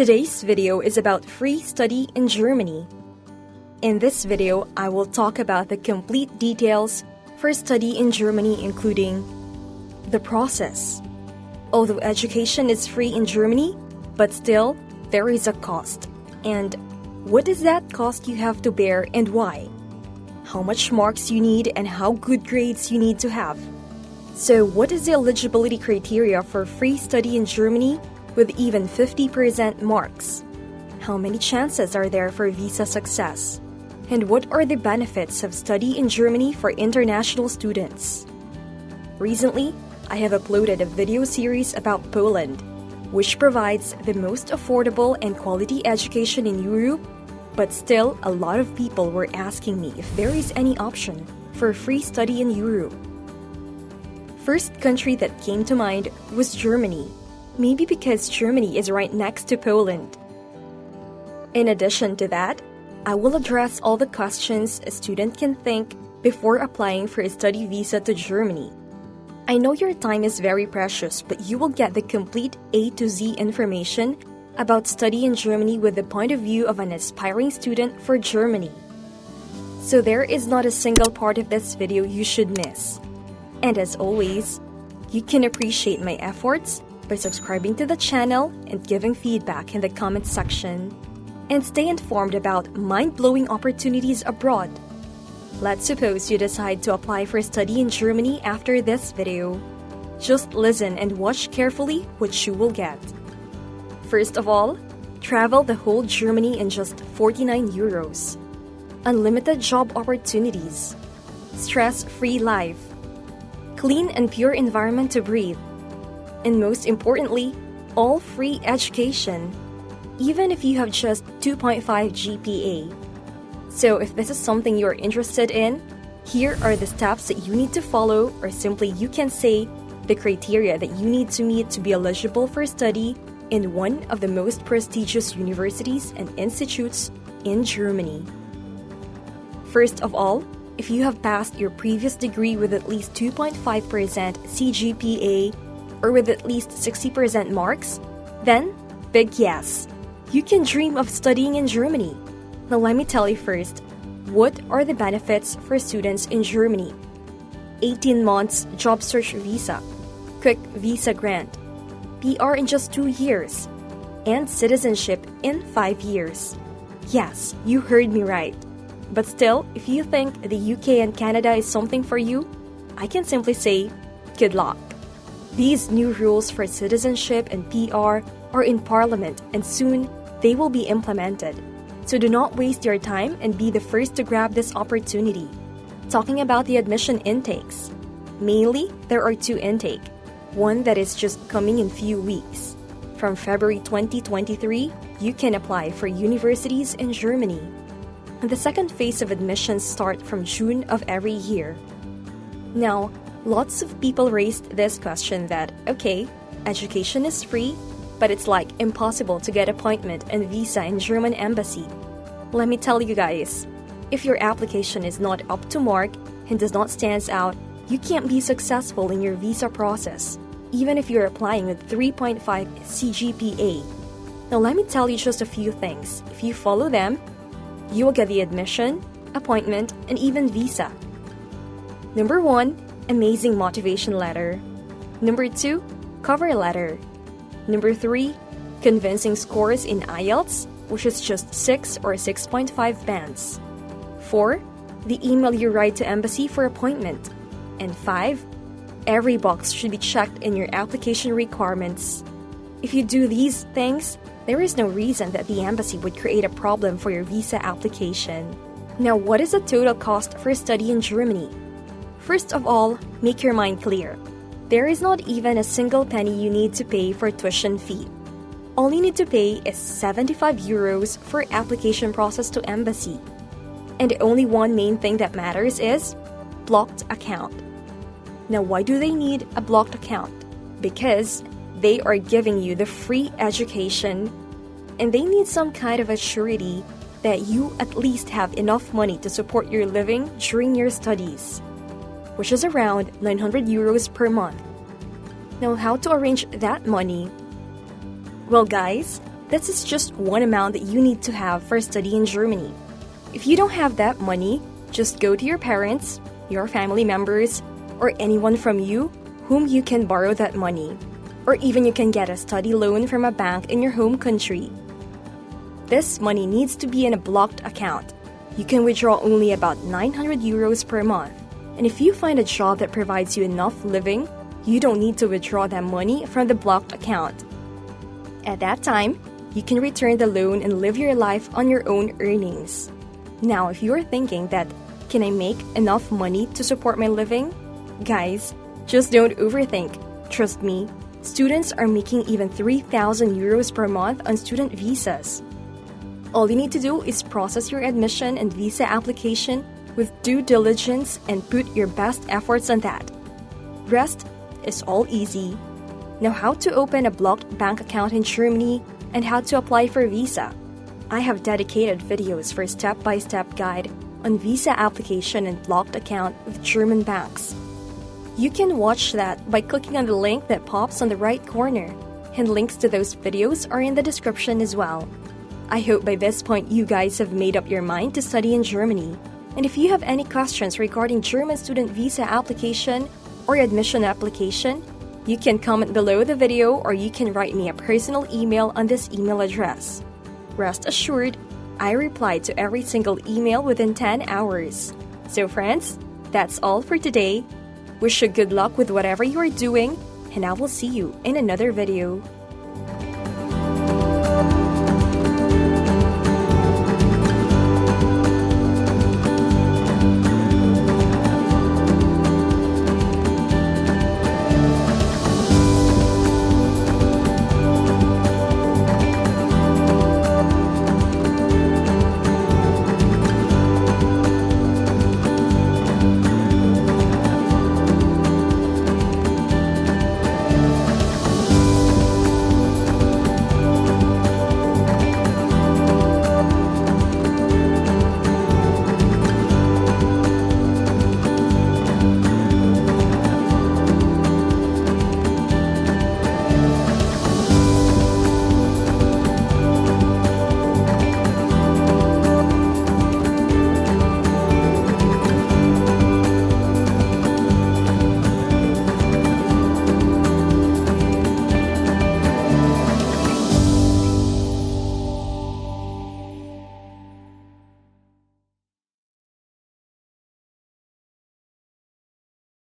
Today's video is about free study in Germany. In this video, I will talk about the complete details for study in Germany, including the process. Although education is free in Germany, but still, there is a cost. And what does that cost you have to bear and why? How much marks you need and how good grades you need to have. So what is the eligibility criteria for free study in Germany with even 50% marks? How many chances are there for visa success? And what are the benefits of study in Germany for international students? Recently, I have uploaded a video series about Poland, which provides the most affordable and quality education in Europe, but still a lot of people were asking me if there is any option for free study in Europe. First country that came to mind was Germany, maybe because Germany is right next to Poland. In addition to that, I will address all the questions a student can think before applying for a study visa to Germany. I know your time is very precious, but you will get the complete A to Z information about study in Germany with the point of view of an aspiring student for Germany. So there is not a single part of this video you should miss. And as always, you can appreciate my efforts by subscribing to the channel and giving feedback in the comment section. And stay informed about mind-blowing opportunities abroad. Let's suppose you decide to apply for study in Germany after this video. Just listen and watch carefully what you will get. First of all, travel the whole Germany in just 49 euros. Unlimited job opportunities. Stress-free life. Clean and pure environment to breathe. And most importantly, all free education, even if you have just 2.5 GPA. So if this is something you're interested in, here are the steps that you need to follow, or simply you can say the criteria that you need to meet to be eligible for study in one of the most prestigious universities and institutes in Germany. First of all, if you have passed your previous degree with at least 2.5% CGPA or with at least 60% marks, then big yes, you can dream of studying in Germany. Now let me tell you first, what are the benefits for students in Germany? 18 months job search visa, quick visa grant, PR in just 2 years, and citizenship in 5 years. Yes, you heard me right. But still, if you think the UK and Canada is something for you, I can simply say, good luck. These new rules for citizenship and PR are in Parliament and soon they will be implemented. So do not waste your time and be the first to grab this opportunity. Talking about the admission intakes. Mainly, there are 2 intakes. One that is just coming in few weeks. From February 2023, you can apply for universities in Germany. And the second phase of admissions start from June of every year. Now, lots of people raised this question that, okay, education is free, but it's like impossible to get appointment and visa in German embassy. Let me tell you guys, if your application is not up to mark and does not stand out, you can't be successful in your visa process, even if you're applying with 3.5 CGPA. Now let me tell you just a few things. If you follow them, you will get the admission, appointment, and even visa. Number 1, amazing motivation letter. Number 2, cover letter. Number 3, convincing scores in IELTS, which is just 6 or 6.5 bands. 4, the email you write to embassy for appointment. And 5, every box should be checked in your application requirements. If you do these things, there is no reason that the embassy would create a problem for your visa application. Now, what is the total cost for study in Germany? First of all, make your mind clear. There is not even a single penny you need to pay for tuition fee. All you need to pay is 75 euros for application process to embassy. And only one main thing that matters is blocked account. Now, why do they need a blocked account? Because they are giving you the free education and they need some kind of a surety that you at least have enough money to support your living during your studies, which is around 900 euros per month. Now, how to arrange that money? Well, guys, This is just one amount that you need to have for study in Germany. If you don't have that money, just go to your parents, your family members, or anyone from you whom you can borrow that money. Or even you can get a study loan from a bank in your home country. This money needs to be in a blocked account. You can withdraw only about 900 euros per month. And if you find a job that provides you enough living, you don't need to withdraw that money from the blocked account. At that time, you can return the loan and live your life on your own earnings. Now, if you're thinking that, can I make enough money to support my living? Guys, just don't overthink. Trust me, students are making even 3,000 euros per month on student visas. All you need to do is process your admission and visa application with due diligence and put your best efforts on that. Rest is all easy. Now, how to open a blocked bank account in Germany and how to apply for visa. I have dedicated videos for step-by-step guide on visa application and blocked account with German banks. You can watch that by clicking on the link that pops on the right corner, and links to those videos are in the description as well. I hope by this point you guys have made up your mind to study in Germany. And if you have any questions regarding German student visa application or admission application, you can comment below the video or you can write me a personal email on this email address. Rest assured, I reply to every single email within 10 hours. So friends, that's all for today. Wish you good luck with whatever you are doing, and I will see you in another video.